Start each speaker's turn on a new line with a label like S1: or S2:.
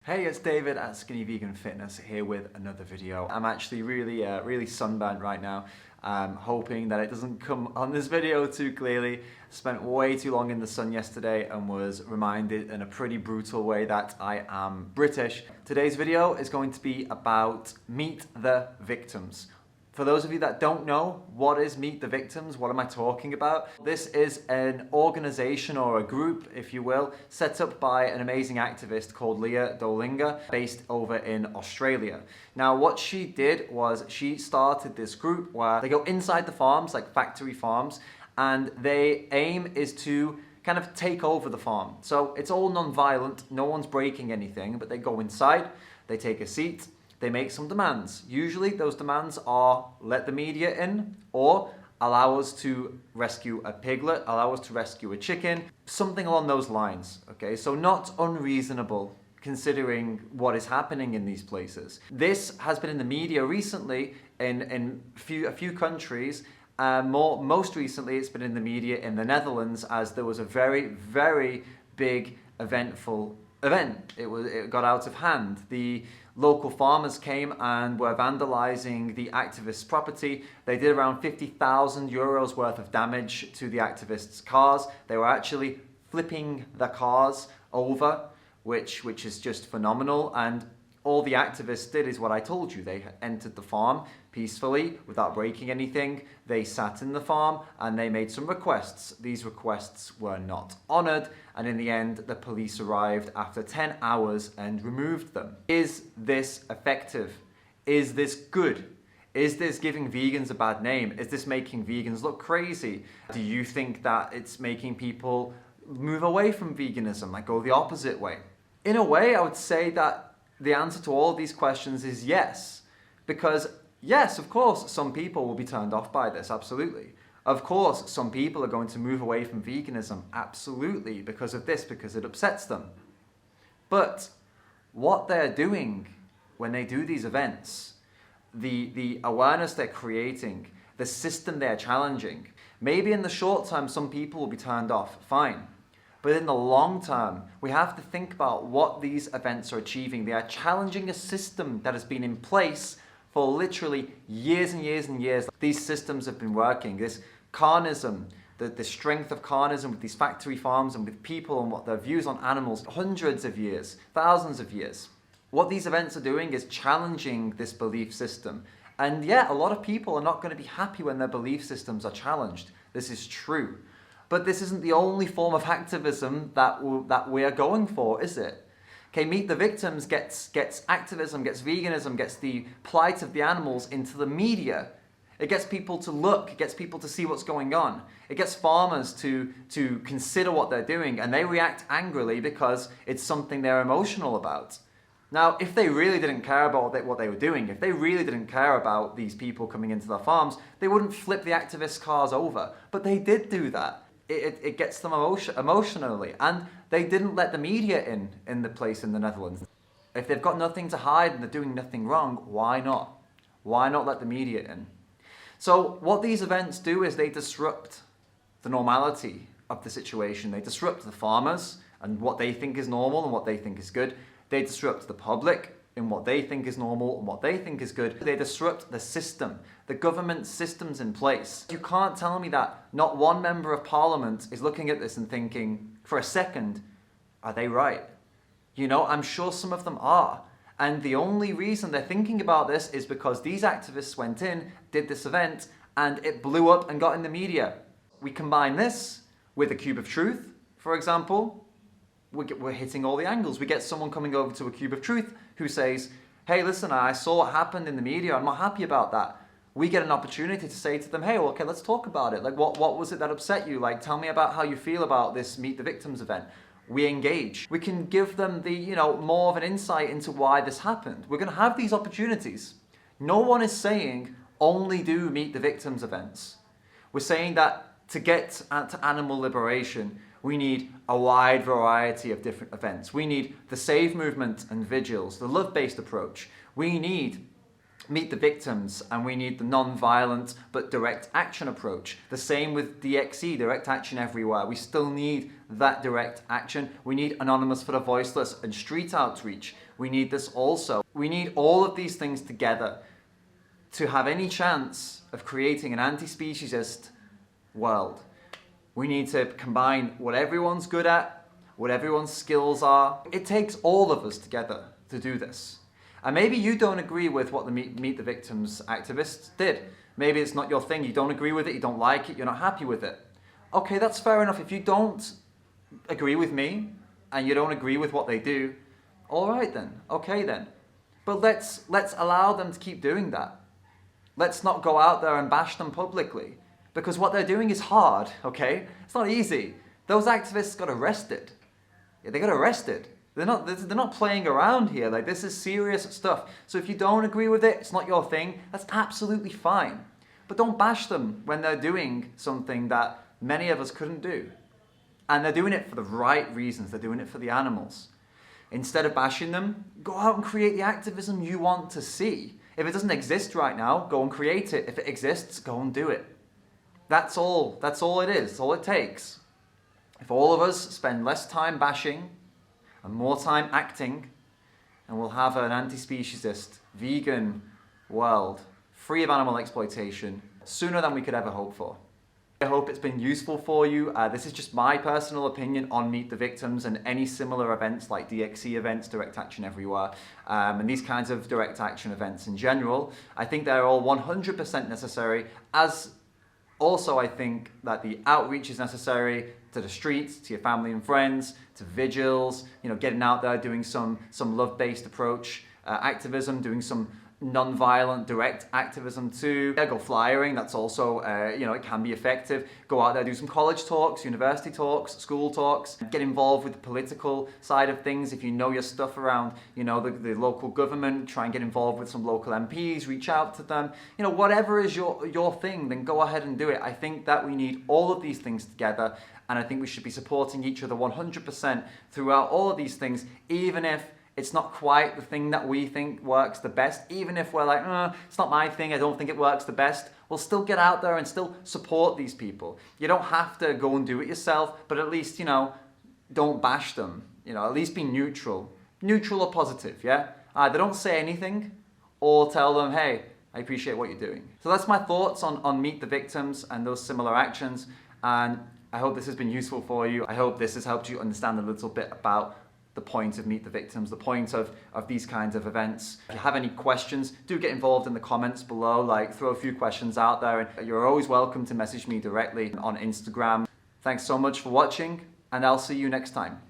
S1: Hey, it's David at Skinny Vegan Fitness here with another video. I'm actually really sunburnt right now. I'm hoping that it doesn't come on this video too clearly. Spent way too long in the sun yesterday and was reminded in a pretty brutal way that I am British. Today's video is going to be about Meet the Victims. For those of you that don't know, what is Meet the Victims? What am I talking about? This is an organization or a group, if you will, set up by an amazing activist called Leah Dolinga, based over in Australia. Now, what she did was she started this group where they go inside the farms, like factory farms, and their aim is to kind of take over the farm. So it's all non-violent, no one's breaking anything, but they go inside, they take a seat, they make some demands. Usually those demands are let the media in or allow us to rescue a piglet, allow us to rescue a chicken, something along those lines, okay? So not unreasonable considering what is happening in these places. This has been in the media recently in a few countries. Most recently it's been in the media in the Netherlands as there was a very big eventful event. It got out of hand. The local farmers came and were vandalizing the activists' property. They did around 50,000 euros worth of damage to the activists' cars. They were actually flipping the cars over, which is just phenomenal. And all the activists did is what I told you. They entered the farm peacefully without breaking anything. They sat in the farm and they made some requests. These requests were not honored, and in the end the police arrived after 10 hours and removed them. Is this effective? Is this good? Is this giving vegans a bad name? Is this making vegans look crazy? Do you think that it's making people move away from veganism, like go the opposite way? In a way, I would say that the answer to all of these questions is yes. Because yes, of course, some people will be turned off by this, absolutely. Of course, some people are going to move away from veganism, absolutely, because of this, because it upsets them. But what they're doing when they do these events, the awareness they're creating, the system they're challenging, maybe in the short term some people will be turned off, fine. But in the long term, we have to think about what these events are achieving. They are challenging a system that has been in place for literally years and years and years. These systems have been working. This carnism, the strength of carnism with these factory farms and with people and what their views on animals, hundreds of years, thousands of years. What these events are doing is challenging this belief system. And yeah, a lot of people are not going to be happy when their belief systems are challenged. This is true. But this isn't the only form of activism that we are going for, is it? Okay, Meet the Victims gets activism, gets veganism, gets the plight of the animals into the media. It gets people to look, it gets people to see what's going on. It gets farmers to consider what they're doing, and they react angrily because it's something they're emotional about. Now, if they really didn't care about what they were doing, if they really didn't care about these people coming into their farms, they wouldn't flip the activists' cars over. But they did do that. It gets them emotionally, and they didn't let the media in the place in the Netherlands. If they've got nothing to hide and they're doing nothing wrong, why not? Why not let the media in? So what these events do is they disrupt the normality of the situation. They disrupt the farmers and what they think is normal and what they think is good. They disrupt the public in what they think is normal and what they think is good. They disrupt the system, the government systems in place. You can't tell me that not one member of parliament is looking at this and thinking, for a second, are they right? You know, I'm sure some of them are. And the only reason they're thinking about this is because these activists went in, did this event, and it blew up and got in the media. We combine this with a cube of truth, for example, we're hitting all the angles. We get someone coming over to a cube of truth who says, hey, listen, I saw what happened in the media, I'm not happy about that. We get an opportunity to say to them, hey, well, okay, let's talk about it. Like, what was it that upset you? Like, tell me about how you feel about this Meet the Victims event. We engage. We can give them the, more of an insight into why this happened. We're going to have these opportunities. No one is saying only do Meet the Victims events. We're saying that to get to animal liberation, we need a wide variety of different events. We need the Save movement and vigils, the love-based approach. We need Meet the Victims, and we need the non-violent but direct action approach. The same with DXE, direct action everywhere. We still need that direct action. We need Anonymous for the Voiceless and street outreach. We need this also. We need all of these things together to have any chance of creating an anti-speciesist world. We need to combine what everyone's good at, what everyone's skills are. It takes all of us together to do this. And maybe you don't agree with what the Meet the Victims activists did. Maybe it's not your thing, you don't agree with it, you don't like it, you're not happy with it. Okay, that's fair enough. If you don't agree with me and you don't agree with what they do, all right then, okay then. But let's allow them to keep doing that. Let's not go out there and bash them publicly, because what they're doing is hard, okay? It's not easy. Those activists got arrested. Yeah, they got arrested. They're not playing around here. Like, this is serious stuff. So if you don't agree with it, it's not your thing, that's absolutely fine. But don't bash them when they're doing something that many of us couldn't do. And they're doing it for the right reasons. They're doing it for the animals. Instead of bashing them, go out and create the activism you want to see. If it doesn't exist right now, go and create it. If it exists, go and do it. That's all. That's all it is. That's all it takes. If all of us spend less time bashing and more time acting, and we'll have an anti-speciesist, vegan world, free of animal exploitation, sooner than we could ever hope for. I hope it's been useful for you. This is just my personal opinion on Meet the Victims and any similar events like DXE events, Direct Action Everywhere, and these kinds of direct action events in general. I think they're all 100% necessary, as also I think that the outreach is necessary to the streets, to your family and friends, to vigils, you know, getting out there, doing some love-based approach, activism, doing some non-violent direct activism too. Go flyering, that's also, you know, it can be effective. Go out there, do some college talks, university talks, school talks. Get involved with the political side of things. If you know your stuff around, you know, the local government, try and get involved with some local MPs, reach out to them. You know, whatever is your thing, then go ahead and do it. I think that we need all of these things together, and I think we should be supporting each other 100% throughout all of these things, even if it's not quite the thing that we think works the best. Even if we're like, it's not my thing, I don't think it works the best, we'll still get out there and still support these people. You don't have to go and do it yourself, but at least, you know, don't bash them. You know, at least be neutral. Neutral or positive, yeah? Either don't say anything or tell them, hey, I appreciate what you're doing. So that's my thoughts on Meet the Victims and those similar actions. And I hope this has been useful for you. I hope this has helped you understand a little bit about the point of Meet the Victims, the point of these kinds of events. If you have any questions, do get involved in the comments below, like throw a few questions out there, and you're always welcome to message me directly on Instagram. Thanks so much for watching, and I'll see you next time.